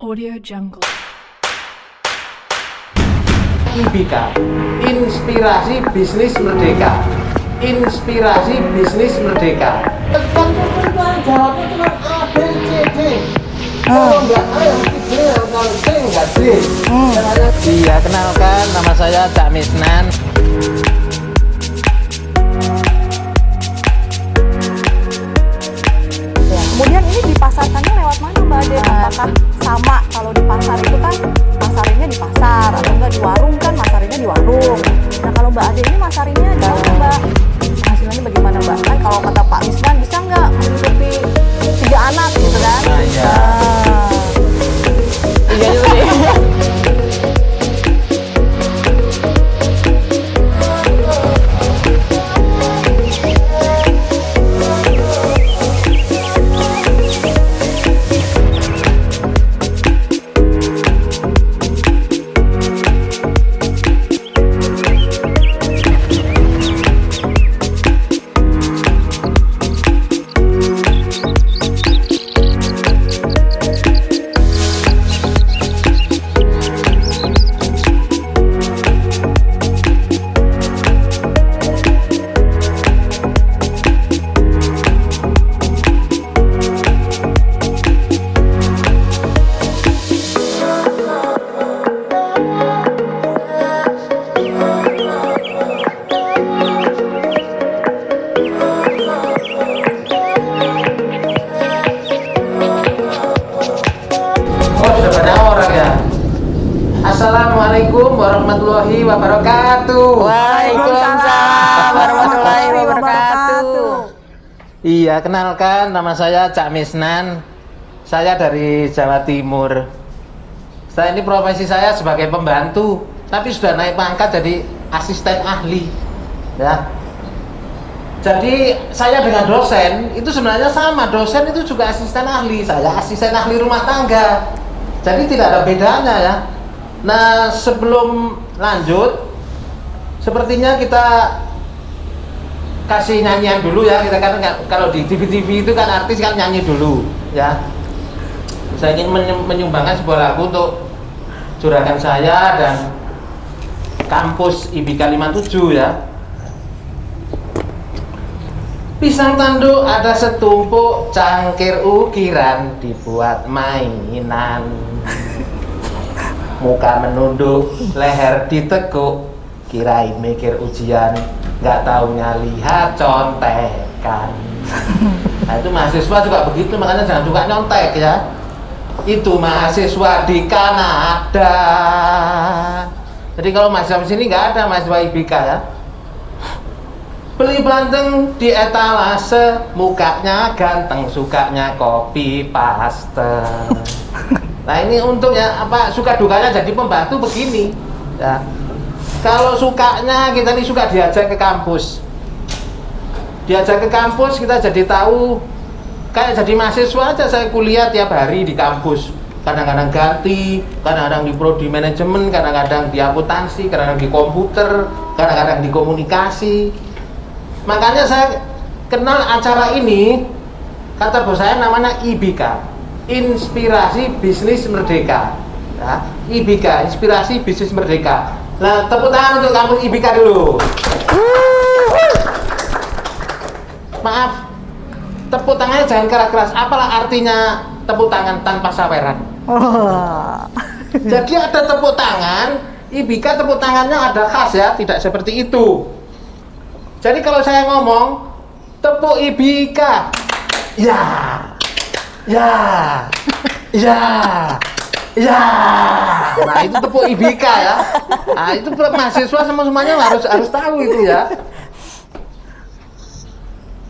Audio Jungle. IBK, Inspirasi Bisnis Merdeka. Inspirasi Bisnis Merdeka. Kan jawabnya cuma A, B, C, D. Kalau nggak A yang D, kalau C nggak D. Iya, kenalkan nama saya Cak Misnan. Kemudian ini dipasarkannya lewat mana Mbak Ade? Apakah sama kalau di pasar itu kan masarinnya di pasar atau enggak di warung kan masarinnya di warung. Nah kalau Mbak Ade ini masarinnya di mana Mbak? Hasilnya bagaimana Mbak? Kan kalau kata Pak Misnan bisa nggak menghidupi 3 anak gitu kan? Iya. Iya juga deh. Assalamualaikum warahmatullahi wabarakatuh. Waalaikumsalam warahmatullahi wabarakatuh. Iya, kenalkan nama saya Cak Misnan. Saya dari Jawa Timur. Saya ini profesi saya sebagai pembantu, tapi sudah naik pangkat jadi asisten ahli. Ya. Jadi saya dengan dosen itu sebenarnya sama. Dosen itu juga asisten ahli. Saya asisten ahli rumah tangga. Jadi tidak ada bedanya ya. Nah, sebelum lanjut, sepertinya kita kasih nyanyian dulu ya. Kita kan kalau di TV-TV itu kan artis kan nyanyi dulu ya. Saya ingin menyumbangkan sebuah lagu untuk juragan saya dan kampus IBK 57 ya. Pisang tanduk ada setumpuk, cangkir ukiran dibuat mainan. Muka menunduk, leher ditekuk, kirain mikir ujian, nggak taunya lihat contekan. Nah itu mahasiswa juga begitu, makanya jangan suka nyontek ya. Itu mahasiswa di Kanada. Jadi kalau mahasiswa di sini nggak ada mahasiswa IBK ya. Beli bandeng di etalase, mukanya ganteng, sukanya kopi paste. Nah ini untuk ya apa suka dukanya jadi pembantu begini ya. Kalau sukanya kita nih suka diajak ke kampus. Diajak ke kampus kita jadi tahu kayak jadi mahasiswa aja saya kuliah tiap hari di kampus. Kadang-kadang ganti, kadang-kadang di prodi manajemen, kadang-kadang di akuntansi, kadang-kadang di komputer, kadang-kadang di komunikasi. Makanya saya kenal acara ini, kata bos saya namanya IBK. Inspirasi Bisnis Merdeka ya, IBK, Inspirasi Bisnis Merdeka. Nah, tepuk tangan untuk kampus IBK dulu. Maaf, tepuk tangannya jangan keras-keras. Apalah artinya tepuk tangan tanpa saweran? Jadi ada tepuk tangan, IBK tepuk tangannya ada khas ya, tidak seperti itu. Jadi kalau saya ngomong, tepuk IBK, ya. Ya, ya, ya. Nah itu tepuk IBK ya. Nah itu mahasiswa semuanya harus tahu itu ya.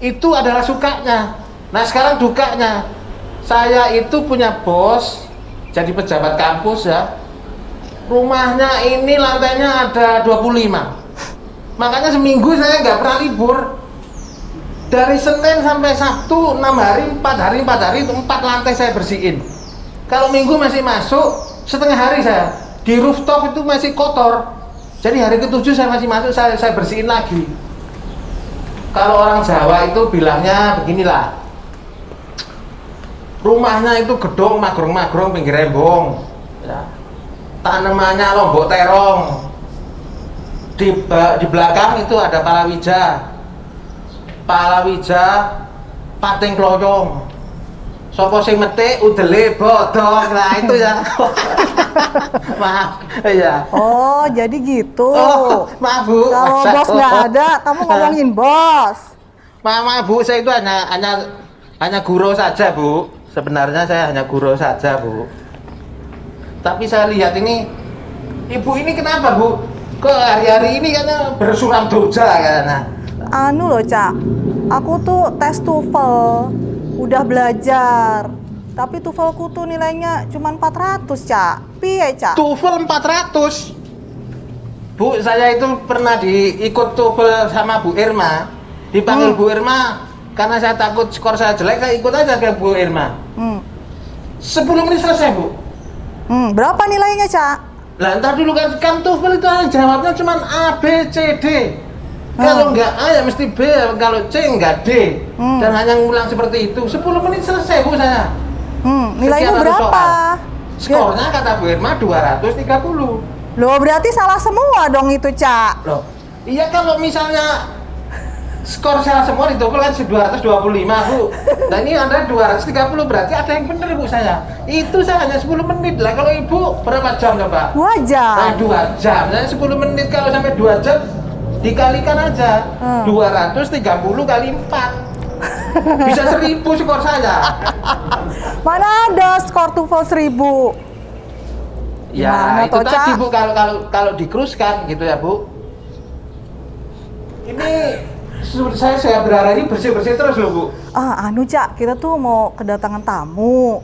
Itu adalah sukanya. Nah sekarang dukanya. Saya itu punya bos, jadi pejabat kampus ya. Rumahnya ini lantainya ada 25. Makanya seminggu saya nggak pernah libur. Dari Senin sampai Sabtu 6 hari, 4 hari itu 4 lantai saya bersihin. Kalau Minggu masih masuk, setengah hari saya di rooftop itu masih kotor. Jadi hari ke-7 saya masih masuk, saya bersihin lagi. Kalau orang Jawa itu bilangnya beginilah, Rumahnya itu gedung magrong-magrong pinggir embong. Ya. Tanamannya lombok terong. Di belakang itu ada palawija. Palawija pating kloyong. Sopo sing metik udele bodong. Nah, itu ya. Maaf. Iya. Oh, jadi gitu. Oh, maaf Bu. Kalau bos nggak ada, kamu ngomongin bos. Maaf Bu, saya itu hanya guru saja Bu. Sebenarnya saya hanya guru saja Bu. Tapi saya lihat ini, ibu ini kenapa Bu? Kok hari-hari ini katanya bersuram doja katanya. Anu loh, Cak. Aku tuh tes TOEFL, udah belajar. Tapi TOEFLku tuh nilainya cuma 400, Cak. Piye, Cak? TOEFL 400. Bu, saya itu pernah ikut TOEFL sama Bu Irma. Dipanggil Bu Irma karena saya takut skor saya jelek, saya ikut aja ke Bu Irma. 10 menit selesai, Bu. Berapa nilainya, Cak? Lah entar dulu kan TOEFL itu jawabnya cuma A, B, C, D. Kalau enggak A ya mesti B, kalau C enggak D. Dan hanya ngulang seperti itu. 10 menit selesai Bu saya. Nilainya Sekian ratus berapa? soal. Skornya kata Bu Irma 230. Loh, berarti salah semua dong itu, Cak. Loh, iya kalau misalnya skor saya semua di TOEFL kan 225 Bu. Nah ini Anda 230, berarti ada yang benar Bu saya. Itu saya hanya 10 menit lah. Kalau Ibu berapa jam coba? 2 jam. Nah 2 jam, saya 10 menit kalau sampai 2 jam dikalikan aja. 230 kali 4 bisa 1000 skor saya. Mana ada skor TOEFL 1000? Ya Gimana itu toh, tadi Cak? Bu, kalau dikruskan gitu ya Bu. Ini saya berharap ini bersih-bersih terus loh Bu. Anu, Cak, kita tuh mau kedatangan tamu.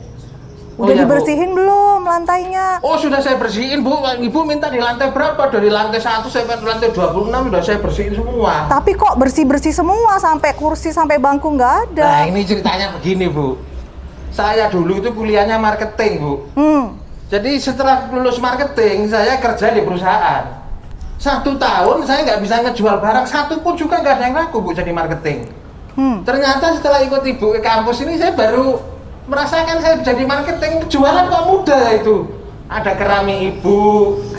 Oh, Udah iya, Bu. dibersihin belum lantainya? Oh sudah saya bersihin Bu. Ibu minta di lantai berapa? Dari lantai 1 sampai lantai 26 sudah saya bersihin semua. Tapi kok bersih-bersih semua, sampai kursi, sampai bangku nggak ada. Nah ini ceritanya begini Bu. Saya dulu itu kuliahnya marketing Bu. Jadi setelah lulus marketing saya kerja di perusahaan. 1 tahun saya nggak bisa ngejual barang satu pun juga nggak ada yang laku Bu jadi marketing. Ternyata setelah ikut Ibu ke kampus ini saya baru merasakan saya jadi marketing. Jualan kok mudah itu. Ada keramik Ibu,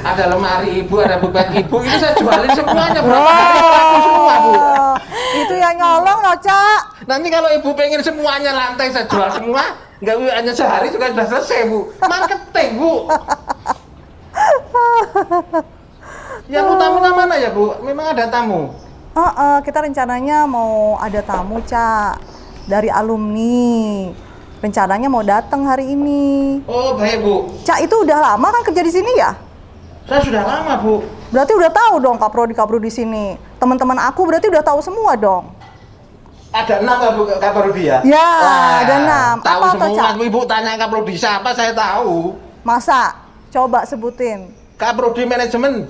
ada lemari Ibu, ada bebek Ibu, itu saya jualin semuanya. Berapa hari laku semua Bu. Itu yang nyolong loh, Cak. Nanti kalau Ibu pengen semuanya lantai saya jual semua, nggak hanya sehari juga sudah selesai Bu. Marketing Bu. Yang tamunya mana ya Bu? Memang ada tamu? Kita rencananya mau ada tamu, Cak, dari alumni. Rencananya mau datang hari ini. Oh baik Bu. Cak itu udah lama kan kerja di sini ya? Saya sudah lama Bu. Berarti udah tahu dong kaprodi di sini. Teman-teman aku berarti udah tahu semua dong. Ada 6 Bu kaprodi ya? Ya, Wah, ada 6. Tahu Apa tuh, semua. Cak? Ibu tanya kaprodi siapa saya tahu. Masa? Coba sebutin. Kaprodi manajemen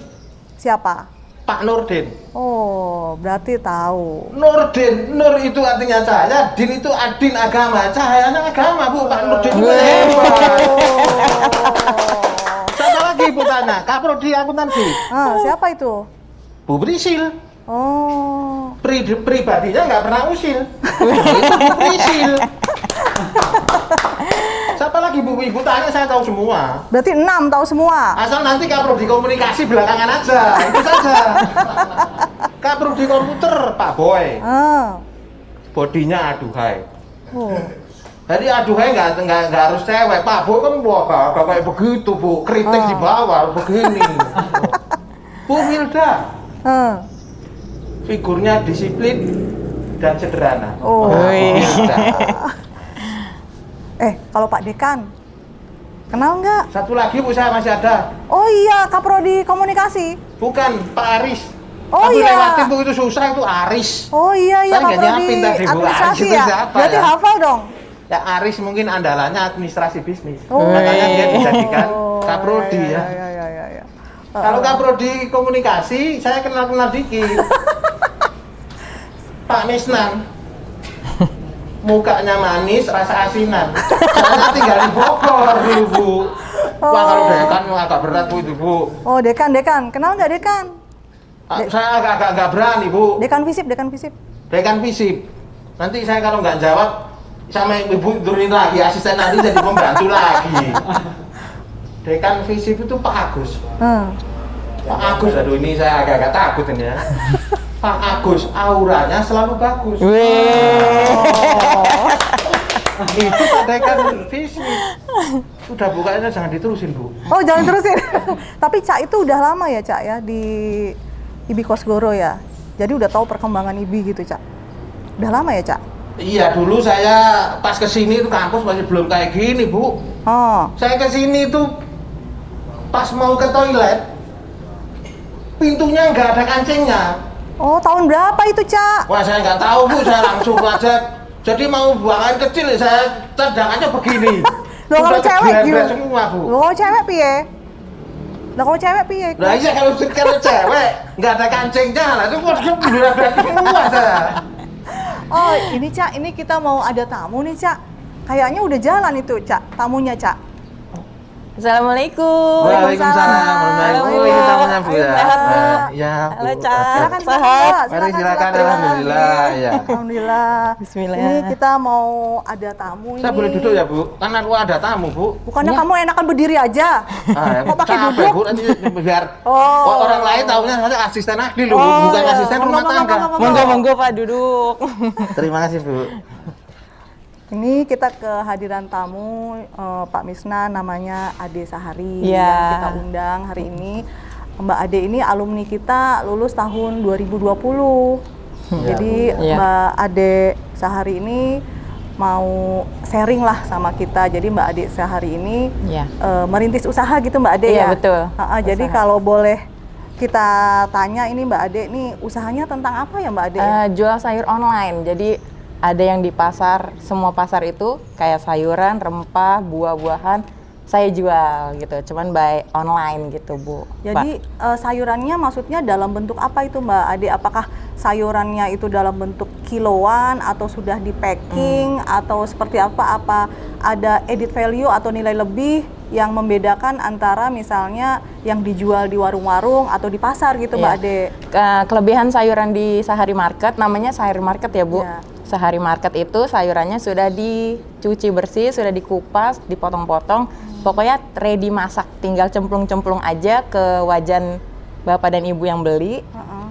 Siapa? Pak Nurdin. Oh, berarti tahu. Nurdin, Nur itu artinya cahaya, Din itu adin agama, cahayanya agama Bu. Pak Nurdin itu hebat. Siapa lagi Bu tanya? Kaprodi akuntansi. Siapa itu? Bu Prisil. Oh. Pribadinya nggak pernah usil. Itu Bu Prisil. Siapa lagi Bu? Ibu tanya saya tahu semua. Berarti 6 tahu semua. Asal nanti kaprodi komunikasi belakangan aja, itu saja. Kaprodi komputer Pak Boy. Bodinya aduhai. Oh. Jadi aduhai nggak harus cewek. Pak Boy kan wah kayak begitu Bu, kritik di bawah begini. Bu Wilda. Figurnya disiplin dan sederhana. Oh. Wilda. Kalau Pak Dekan, kenal nggak? Satu lagi Bu, saya masih ada. Oh iya, kaprodi komunikasi. Bukan, Pak Aris. Oh Tapi iya. lewatin Bu, itu susah, itu Aris. Oh iya, Saya nggak kaprodi nyiapin tadi, Bu. administrasi Aris itu ya. siapa Berarti ya? hafal dong. Ya Aris mungkin andalannya administrasi bisnis. Oh. Makanya dia dijadikan kaprodi ya. Ya. Kalau kaprodi komunikasi, saya kenal dikit. Pak Misnan. Mukanya manis, rasa asinan. Saya tinggal di Bogor dulu Bu. Wah kalau dekan agak berat Bu itu Bu. Oh Dekan, kenal nggak Dekan? Saya agak berani Bu. Dekan Visip. Dekan Visip. Nanti saya kalau nggak jawab, sama ibu turunin lagi, asisten nanti jadi pembantu lagi. Dekan FISIP itu Pak Agus. Pak Agus, aduh ini saya agak takut ini ya. Pak Agus, auranya selalu bagus. Itu Pak Dekan FISIP. Udah bukanya jangan diterusin, Bu. Oh, jangan terusin. Tapi Cak itu udah lama ya, Cak ya, di IBI Kosgoro ya. Jadi udah tahu perkembangan IBI gitu, Cak. Udah lama ya, Cak? Iya, dulu saya pas kesini itu kampus masih belum kayak gini, Bu. Oh. Saya kesini itu pas mau ke toilet, pintunya nggak ada kancingnya. Oh, tahun berapa itu, Cak? Wah, saya nggak tahu, Bu. Saya langsung aja. Jadi mau buang air kecil, saya tendangannya begini. Loh, kalau cewek gimana? Semua, Bu. Loh, kalau cewek piye? Lah kalau cewek piye? Nah iya kalau cewek nggak ada kancingnya lah, itu kok udah semua saya. Oh, ini Cak, ini kita mau ada tamu nih, Cak. Kayaknya udah jalan itu, Cak, tamunya, Cak. Assalamualaikum. Waalaikumsalam. Ini tamunya Bu ya. Sehat, Bu. Ya. Halo, Bu. Cak. Silakan, Sehat. Mari silakan. Terima Alhamdulillah. kasih. Ya. Alhamdulillah. Bismillah. Ini kita mau ada tamu ini. Saya boleh duduk ya Bu? Kan aku ada tamu Bu. Bukannya Ya. kamu enakan berdiri aja? Ya, Kok pakai capek, duduk? Bu, nanti biar Oh. orang lain tahunya saya asisten ahli loh, Oh, bukan iya. asisten rumah tangga. Monggo Pak duduk. Terima kasih Bu. Ini kita kehadiran tamu Pak Misna, namanya Ade Sahari Iya. yang kita undang hari ini. Mbak Ade ini alumni kita lulus tahun 2020. Jadi Iya. Mbak Ade Sahari ini mau sharing lah sama kita. Jadi Mbak Ade Sahari ini Iya. merintis usaha gitu Mbak Ade Iya, ya? betul. Jadi Usaha. kalau boleh kita tanya ini Mbak Ade nih usahanya tentang apa ya Mbak Ade? Jual sayur online. Jadi ada yang di pasar, semua pasar itu kayak sayuran, rempah, buah-buahan saya jual gitu. Cuman by online gitu, Bu. Jadi sayurannya maksudnya dalam bentuk apa itu Mbak Ade? Apakah sayurannya itu dalam bentuk kiloan atau sudah di packing atau seperti apa? Apa ada added value atau nilai lebih yang membedakan antara misalnya yang dijual di warung-warung atau di pasar gitu Mbak Iya. Ade? Kelebihan sayuran di Sahari Market, namanya Sahari Market ya Bu. Iya. Sahari Market itu sayurannya sudah dicuci bersih, sudah dikupas, dipotong-potong. Pokoknya ready masak, tinggal cemplung-cemplung aja ke wajan Bapak dan Ibu yang beli,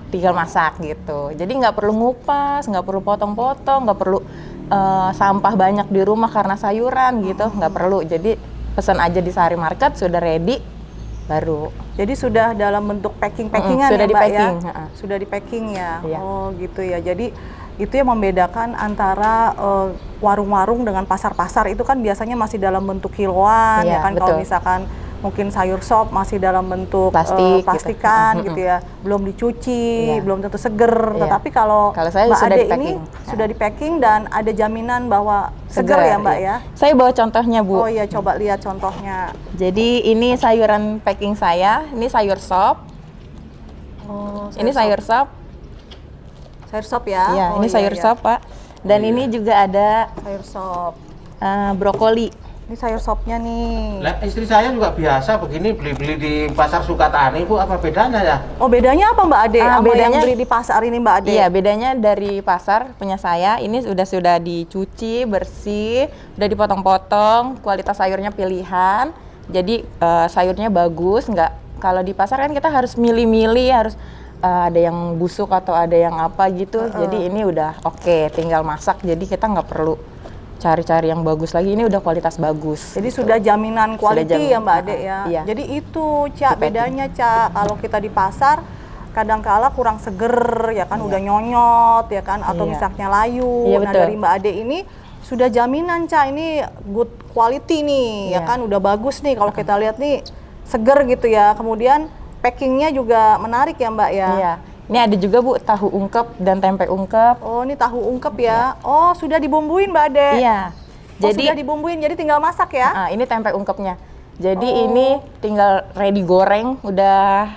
tinggal masak gitu. Jadi nggak perlu ngupas, nggak perlu potong-potong, nggak perlu sampah banyak di rumah karena sayuran gitu, nggak perlu. Jadi pesan aja di Sahari Market, sudah ready, baru. Jadi sudah dalam bentuk packing-packingan sudah ya Mbak di-packing, ya? Sudah di packing ya? Iya. Oh gitu ya, jadi itu yang membedakan antara warung-warung dengan pasar-pasar itu kan biasanya masih dalam bentuk kiloan ya Iya, kan. Kalau betul. misalkan mungkin sayur sop masih dalam bentuk Plastik, plastikan gitu. gitu ya, belum dicuci, Iya. belum tentu seger. Iya. Tetapi kalau Kalau saya Mbak sudah Ade ini di-packing. sudah di packing dan ada jaminan bahwa seger ya Mbak ya. Saya bawa contohnya Bu. Oh iya, coba lihat contohnya. Jadi ini sayuran packing saya, ini sayur sop, Oh, ini sayur sop, sayur sop ya. ya Oh, ini iya, sayur iya. sop Pak. Dan ini juga ada Sayur sop. brokoli. Ini sayur sopnya nih. Lah istri saya juga biasa begini beli-beli di pasar Sukatani Bu, apa bedanya ya? Oh bedanya apa Mbak Ade? Sama yang bedanya- beli di pasar ini Mbak Ade? Iya, bedanya dari pasar punya saya, ini sudah dicuci bersih, udah dipotong-potong, kualitas sayurnya pilihan. Jadi sayurnya bagus, nggak kalau di pasar kan kita harus milih-milih, harus ada yang busuk atau ada yang apa gitu. Jadi ini udah oke, tinggal masak. Jadi kita nggak perlu cari-cari yang bagus lagi. Ini udah kualitas bagus. Jadi sudah jaminan quality jaminan. ya Mbak Ade ya? Iya. Jadi itu Cak, bedanya Cak, kalau kita di pasar kadang-kala kurang seger ya kan, udah nyonyot ya kan, atau Iya. misalnya layu. Iya, Nah betul. dari Mbak Ade ini sudah jaminan Cak, ini good quality nih ya Iya. kan, udah bagus nih kalau kita lihat nih seger gitu ya. Kemudian packingnya juga menarik ya Mbak ya? Iya. Ini ada juga Bu tahu ungkep dan tempe ungkep. Oh ini tahu ungkep ya? Oh sudah dibumbuin Mbak Ade? Iya. Oh, sudah dibumbuin, jadi tinggal masak ya? ini tempe ungkepnya. Jadi Oh. ini tinggal ready goreng, udah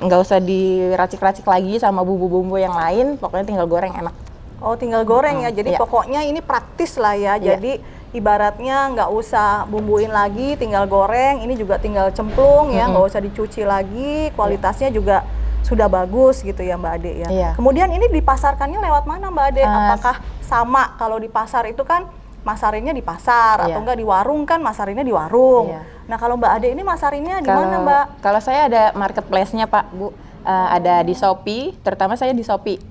nggak usah diracik-racik lagi sama bumbu-bumbu yang lain. Pokoknya tinggal goreng enak. Oh tinggal goreng ya, jadi Iya. pokoknya ini praktis lah ya. Iya. Jadi ibaratnya nggak usah bumbuin lagi, tinggal goreng. Ini juga tinggal cemplung ya, nggak usah dicuci lagi. Kualitasnya juga sudah bagus gitu ya Mbak Ade ya. Iya. Kemudian ini dipasarkannya lewat mana Mbak Ade? Apakah sama kalau di pasar itu kan masarinnya di pasar Iya. atau enggak di warung kan masarinnya di warung. Iya. Nah kalau Mbak Ade ini masarinnya di mana Mbak? Kalau saya ada marketplace-nya Pak, Bu. Ada di Shopee, terutama saya di Shopee.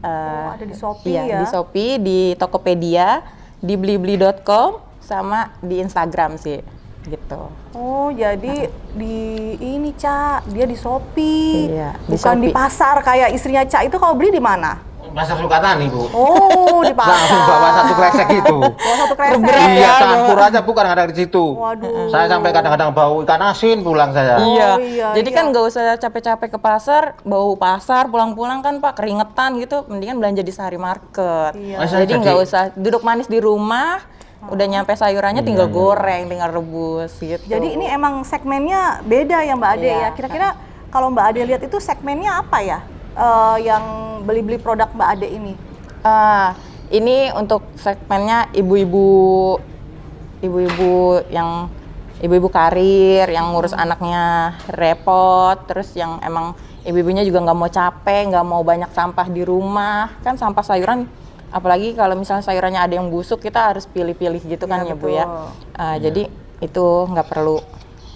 Ada di Shopee Iya, ya? di Shopee, di Tokopedia, di blibli.com, sama di Instagram sih, gitu. Oh jadi di ini Ca, dia di Shopee, Iya, di bukan di Shopee. pasar kayak istrinya Ca itu kalau beli di mana? Pasar Sukatani, Bu. Oh di pasar. Langsung bawa satu kresek gitu. Bawa satu kresek. Berat Iya, ya, campur aja bukan ada di situ. Waduh. Saya sampai kadang-kadang bau ikan asin pulang saya. Iya. iya, Jadi iya. kan nggak usah capek-capek ke pasar, bau pasar, pulang-pulang kan Pak keringetan gitu, mendingan belanja di Sehari Market. Iya. Masa Jadi nggak jadi- usah duduk manis di rumah, udah nyampe sayurannya tinggal goreng, tinggal rebus gitu. Jadi ini emang segmennya beda ya Mbak Ade Iya. ya. Kira-kira kalau Mbak Ade lihat itu segmennya apa ya? Yang beli-beli produk Mbak Ade ini? Ini untuk segmennya ibu-ibu yang ibu-ibu karir yang ngurus anaknya repot, terus yang emang ibu-ibunya juga nggak mau capek, nggak mau banyak sampah di rumah. Kan sampah sayuran, apalagi kalau misalnya sayurannya ada yang busuk, kita harus pilih-pilih gitu kan Iya, ya Bu ya. Jadi itu nggak perlu.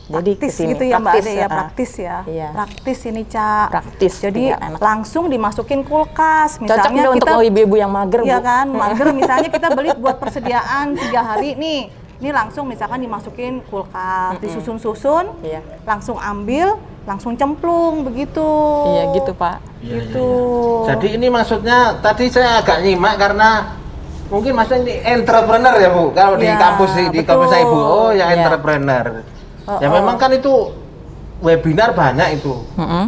Jadi Praktis kesini. gitu ya Mbak Ade ya, ah. praktis ya. Iya. Praktis ini Ca. Praktis, Jadi iya, enak. langsung dimasukin kulkas. Cocok Misalnya deh untuk kita ibu-ibu yang mager Iya Bu. kan, mager misalnya kita beli buat persediaan 3 hari nih. Ini langsung misalkan dimasukin kulkas, disusun-susun, Iya. langsung ambil, langsung cemplung begitu. Iya gitu Pak. Iya, Gitu. iya. Jadi ini maksudnya tadi saya agak nyimak karena mungkin maksudnya ini entrepreneur ya Bu. Kalau di Iya, kampus di kampus saya Bu, oh yang Iya. entrepreneur. Ya Oh, memang kan itu webinar banyak itu.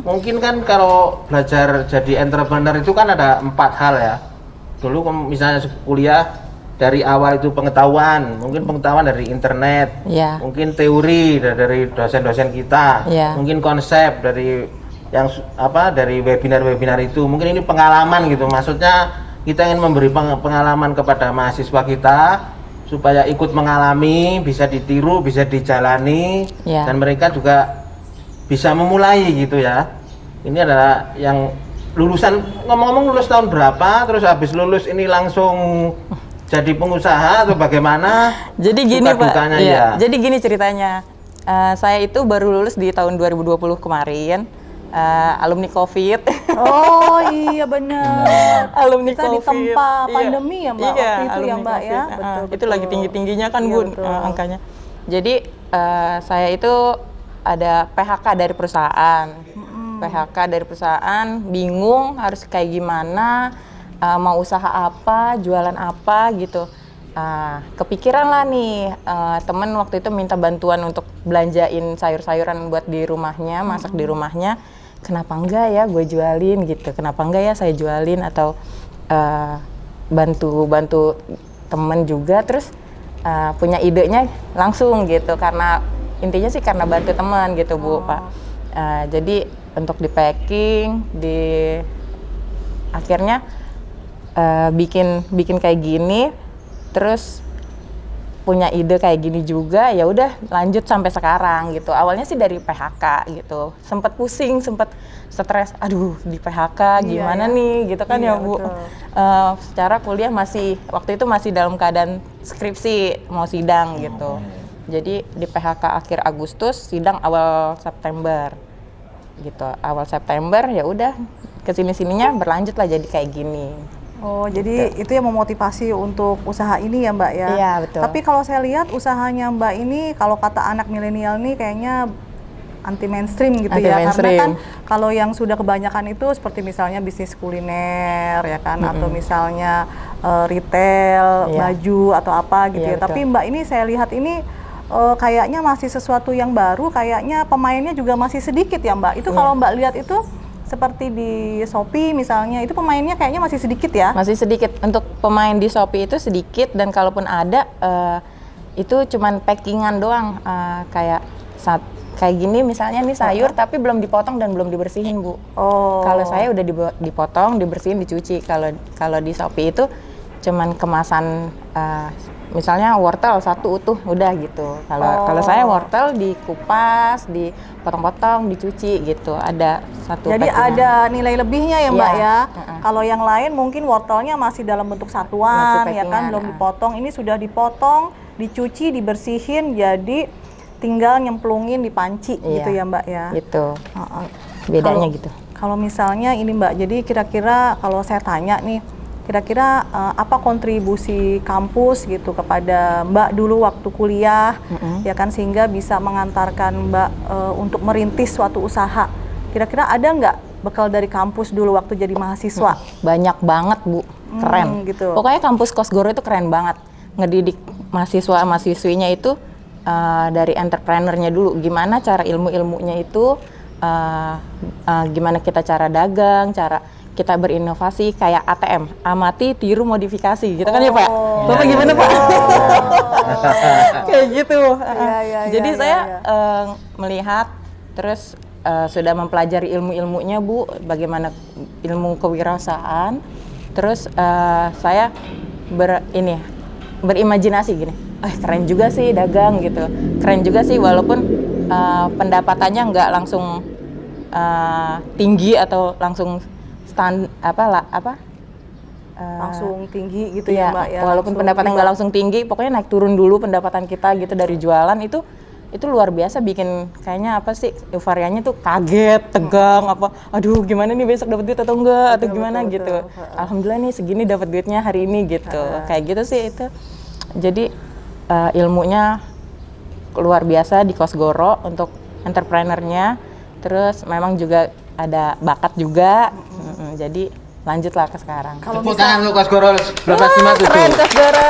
Mungkin kan kalau belajar jadi entrepreneur itu kan ada 4 hal ya. Dulu misalnya kuliah dari awal itu pengetahuan, mungkin pengetahuan dari internet, Iya. mungkin teori dari dosen-dosen kita, Iya. mungkin konsep dari yang dari webinar-webinar itu, mungkin ini pengalaman gitu. Maksudnya kita ingin memberi pengalaman kepada mahasiswa kita supaya ikut mengalami, bisa ditiru, bisa dijalani, Iya. dan mereka juga bisa memulai gitu ya. Ini adalah yang lulusan, ngomong-ngomong lulus tahun berapa, terus habis lulus ini langsung jadi pengusaha atau bagaimana? Jadi gini Suka Pak, dukanya, iya. ya. Jadi gini ceritanya. Saya itu baru lulus di tahun 2020 kemarin, alumni COVID. Oh iya bener. Alumni Kita COVID. ditempa Iya. pandemi ya Mbak Iya, waktu itu ya alumni Mbak ya. COVID. Betul, Itu betul. lagi tinggi-tingginya kan Iya, Bu betul. angkanya. Jadi saya itu ada PHK dari perusahaan. PHK dari perusahaan, bingung harus kayak gimana, mau usaha apa, jualan apa gitu. Kepikiran lah nih, temen waktu itu minta bantuan untuk belanjain sayur-sayuran buat di rumahnya, masak di rumahnya. Kenapa enggak ya gue jualin gitu, kenapa enggak ya saya jualin atau bantu temen juga, terus punya idenya langsung gitu, karena intinya sih karena bantu teman gitu Bu Pak. Jadi untuk di packing, akhirnya bikin kayak gini, terus punya ide kayak gini juga, ya udah lanjut sampai sekarang gitu. Awalnya sih dari PHK gitu, sempet pusing, sempet stres, aduh di PHK gimana Iya, ya. nih gitu kan Iya, ya Bu. betul. Secara kuliah waktu itu masih dalam keadaan skripsi, mau sidang gitu. Jadi di PHK akhir Agustus, sidang awal September gitu. Awal September ya udah kesini-sininya berlanjut lah jadi kayak gini. Oh, jadi itu yang memotivasi untuk usaha ini ya Mbak ya? Iya, betul. Tapi kalau saya lihat usahanya Mbak ini, kalau kata anak milenial nih kayaknya anti mainstream gitu ya. Karena Anti-mainstream. kan kalau yang sudah kebanyakan itu seperti misalnya bisnis kuliner ya kan, atau misalnya retail, Iya. baju atau apa gitu ya. Iya, betul. Tapi Mbak ini saya lihat ini kayaknya masih sesuatu yang baru, kayaknya pemainnya juga masih sedikit ya Mbak. Itu kalau Mbak lihat itu seperti di Shopee misalnya, itu pemainnya kayaknya masih sedikit ya? Masih sedikit, untuk pemain di Shopee itu sedikit, dan kalaupun ada itu cuman packingan doang, kayak gini misalnya nih sayur tapi belum dipotong dan belum dibersihin Bu. Oh. Kalau saya udah dipotong, dibersihin, dicuci. Kalau di Shopee itu cuman kemasan misalnya wortel satu utuh udah gitu. Kalau saya wortel dikupas, dipotong-potong, dicuci gitu. Ada satu Jadi packingan. ada nilai lebihnya ya Mbak Iya, ya. heeh. Kalau yang lain mungkin wortelnya masih dalam bentuk satuan Masih ya kan, packingan, belum heeh. dipotong. Ini sudah dipotong, dicuci, dibersihin, jadi tinggal nyemplungin di panci Iya. gitu ya Mbak ya. Gitu. Heeh. Bedanya Kalau- gitu. Kalau misalnya ini Mbak, jadi kira-kira kalau saya tanya nih, kira-kira apa kontribusi kampus gitu kepada Mbak dulu waktu kuliah, ya kan, sehingga bisa mengantarkan Mbak untuk merintis suatu usaha. Kira-kira ada nggak bekal dari kampus dulu waktu jadi mahasiswa? Banyak banget Bu, keren. Gitu. Pokoknya kampus Kosgoro itu keren banget. Ngedidik mahasiswa-mahasiswinya itu dari entrepreneurnya dulu. Gimana cara ilmu-ilmunya itu, gimana kita cara dagang, cara kita berinovasi kayak ATM, amati, tiru, modifikasi gitu kan ya Pak? Bapak Iya, gimana iya, Pak? iya. Kayak gitu. Iya, Jadi iya, saya iya. melihat terus sudah mempelajari ilmu-ilmunya Bu, bagaimana ilmu kewirausahaan. Terus saya berimajinasi gini, keren juga sih dagang gitu, keren juga sih walaupun pendapatannya nggak langsung tinggi atau langsung Langsung tinggi gitu ya Iya, Mbak ya. walaupun langsung pendapatan nggak tiba. langsung tinggi, pokoknya naik turun dulu pendapatan kita gitu dari jualan itu luar biasa, bikin kayaknya apa sih, euforianya tuh kaget, tegang, aduh gimana nih besok dapat duit atau enggak atau Betul, gimana betul, gitu. betul. Alhamdulillah nih segini dapat duitnya hari ini gitu. Kayak gitu sih itu. Jadi ilmunya luar biasa di Kosgoro untuk entrepreneurnya. Terus memang juga ada bakat juga. Jadi lanjutlah ke sekarang. Kalau Tepuk bisa- tangan untuk Kosgoro Keren 1257. Kosgoro.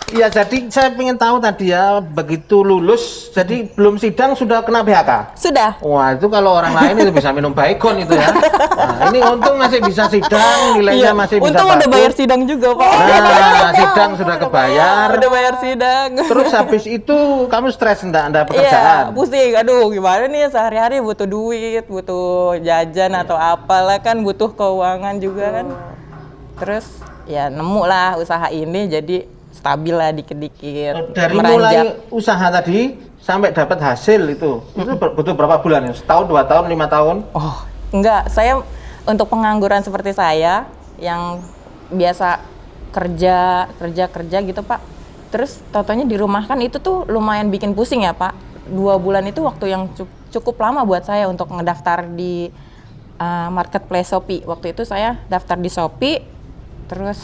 Iya, jadi saya ingin tahu tadi ya, begitu lulus, jadi belum sidang sudah kena PHK. Sudah. Wah, itu kalau orang lain itu bisa minum Baygon itu ya. Nah, ini untung masih bisa sidang, nilainya masih bisa Untung udah bagus. bayar sidang juga Pak. Nah, sidang sudah kebayar. Udah bayar sidang. Terus habis itu kamu stres enggak Anda Iya, pekerjaan? pusing. Aduh, gimana nih sehari-hari butuh duit, butuh jajan atau apalah kan, butuh keuangan juga kan. Terus ya nemu lah usaha ini, jadi stabil lah dikit-dikit. Dari meranjak. mulai usaha tadi sampai dapat hasil itu butuh berapa bulan ya? Setahun, 2 tahun, 5 tahun? Oh, enggak. Saya untuk pengangguran seperti saya yang biasa kerja gitu Pak. Terus totonya dirumahkan itu tuh lumayan bikin pusing ya Pak. 2 bulan itu waktu yang cukup lama buat saya untuk ngedaftar di marketplace Shopee. Waktu itu saya daftar di Shopee, terus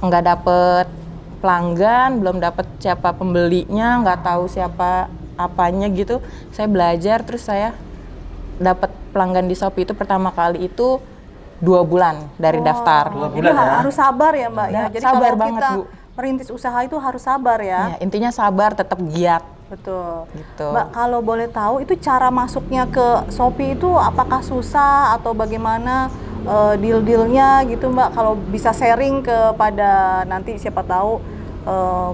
nggak dapet pelanggan, belum dapet siapa pembelinya, nggak tahu siapa apanya gitu. Saya belajar, terus saya dapat pelanggan di Shopee itu pertama kali itu 2 bulan dari daftar. 2 Jadi bulan ya? harus sabar ya Mbak ya. Nah, Jadi sabar kalau banget, kita Bu. merintis usaha itu harus sabar ya. Ya, intinya sabar, tetap giat Betul. gitu. Mbak, kalau boleh tahu itu cara masuknya ke Shopee itu apakah susah atau bagaimana deal-dealnya gitu Mbak? Kalau bisa sharing kepada nanti siapa tahu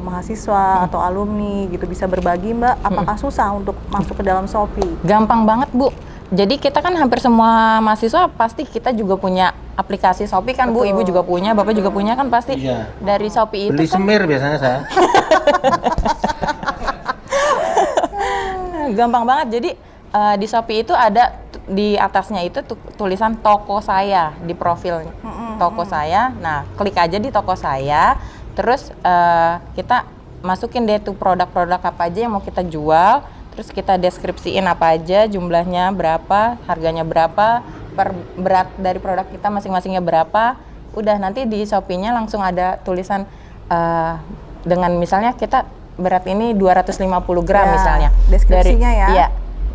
mahasiswa atau alumni gitu bisa berbagi Mbak, apakah susah untuk masuk ke dalam Shopee? Gampang banget Bu. Jadi kita kan hampir semua mahasiswa pasti kita juga punya aplikasi Shopee kan Bu, Betul. Ibu juga punya, Bapak juga punya kan pasti. Iya. Dari Shopee itu Beli kan semir biasanya saya. gampang banget. Jadi di Shopee itu ada di atasnya itu tulisan toko saya di profil toko saya. Nah, klik aja di toko saya, terus kita masukin deh tuh produk-produk apa aja yang mau kita jual, terus kita deskripsiin apa aja, jumlahnya berapa, harganya berapa, per berat dari produk kita masing-masingnya berapa. Udah nanti di Shopee-nya langsung ada tulisan dengan misalnya kita berat ini 250 gram Ya, misalnya. deskripsinya ya. Iya,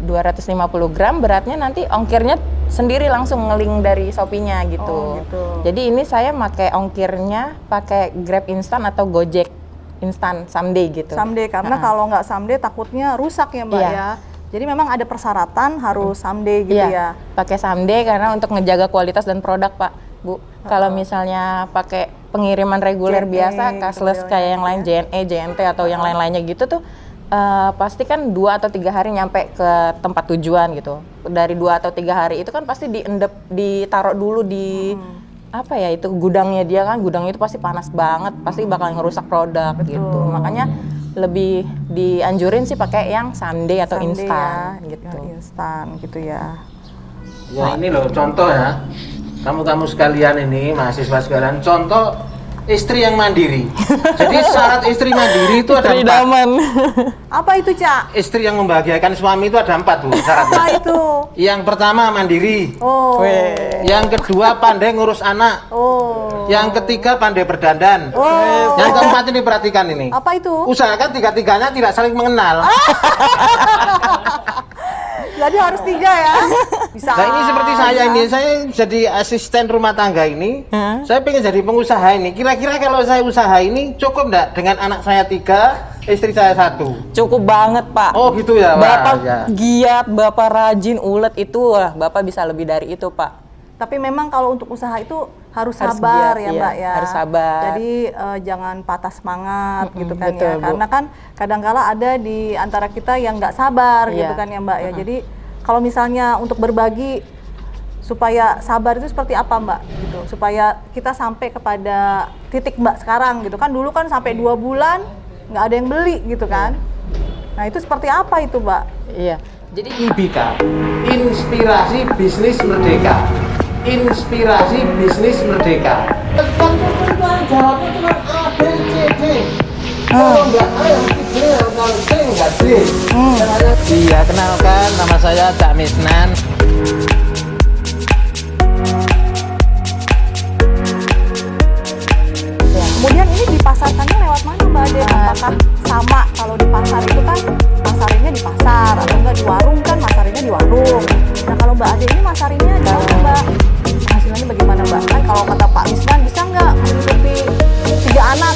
250 gram beratnya nanti ongkirnya sendiri langsung ngeling dari Shopee-nya gitu. Oh, gitu. Jadi ini saya pakai ongkirnya pakai Grab instan atau Gojek instan someday gitu. Someday, karena kalau nggak someday takutnya rusak ya Mbak Iya. ya. Jadi memang ada persyaratan harus someday gitu ya. Pakai someday karena untuk ngejaga kualitas dan produk Pak, Bu. Kalau misalnya pakai pengiriman reguler JNE biasa, gitu cashless modelnya kayak yang gitu lain, JNE, JNT atau yang lain-lainnya gitu tuh, pasti kan 2 atau 3 hari nyampe ke tempat tujuan gitu. Dari 2 atau 3 hari itu kan pasti ditaruh dulu di apa ya, itu gudangnya dia kan, gudangnya itu pasti panas banget, pasti bakal ngerusak produk gitu. Makanya lebih dianjurin sih pakai yang Sunday atau Sunday instan ya, gitu. ya, instan gitu ya. Ya ini loh contoh ya, kamu sekalian ini, mahasiswa sekalian, contoh istri yang mandiri. Jadi syarat istri mandiri itu ada Istri 4. idaman. Apa itu, Cak? Istri yang membahagiakan suami itu ada 4 Bu syaratnya. Apa itu? Yang pertama mandiri, Oh. yang kedua pandai ngurus anak, Oh. yang ketiga pandai berdandan, Oh. yang keempat ini perhatikan ini. Apa itu? Usahakan 3-tiganya tidak saling mengenal. Jadi harus 3 ya. Bisa. Nah ini seperti saya aja. ini, saya jadi asisten rumah tangga ini, Hah? saya pengen jadi pengusaha ini. Kira-kira kalau saya usaha ini cukup enggak dengan anak saya 3, istri saya 1? Cukup banget, Pak. Oh gitu ya, Pak. Bapak Ya. giat, Bapak rajin, ulet itu, wah, Bapak bisa lebih dari itu, Pak. Tapi memang kalau untuk usaha itu harus Harus sabar giat, ya, iya. Mbak ya. Harus sabar. Jadi jangan patah semangat gitu kan betul, ya. Bu. Karena kan kadangkala ada di antara kita yang nggak sabar gitu Iya. kan ya, Mbak ya. Jadi kalau misalnya untuk berbagi supaya sabar itu seperti apa, Mbak? Gitu. Supaya kita sampai kepada titik Mbak sekarang gitu kan. Dulu kan sampai 2 bulan nggak ada yang beli gitu kan. Nah, itu seperti apa itu, Mbak? Iya. Jadi IBK, Inspirasi Bisnis Merdeka. Inspirasi Bisnis Merdeka. Jawabnya cuma A, B, C, D. Kalau nggak A yang C, kalau C nggak D. Iya, kenalkan nama saya Cak Misnan. Kemudian ini dipasarkannya lewat mana, Mbak Ade? Apakah sama kalau di pasar itu kan masarinnya di pasar atau enggak di warung kan masarinnya di warung. Nah kalau Mbak Ade ini masarinnya di mana, Mbak? Penghasilannya bagaimana, Mbak? Kan kalau kata Pak Misnan bisa nggak menghidupi 3 anak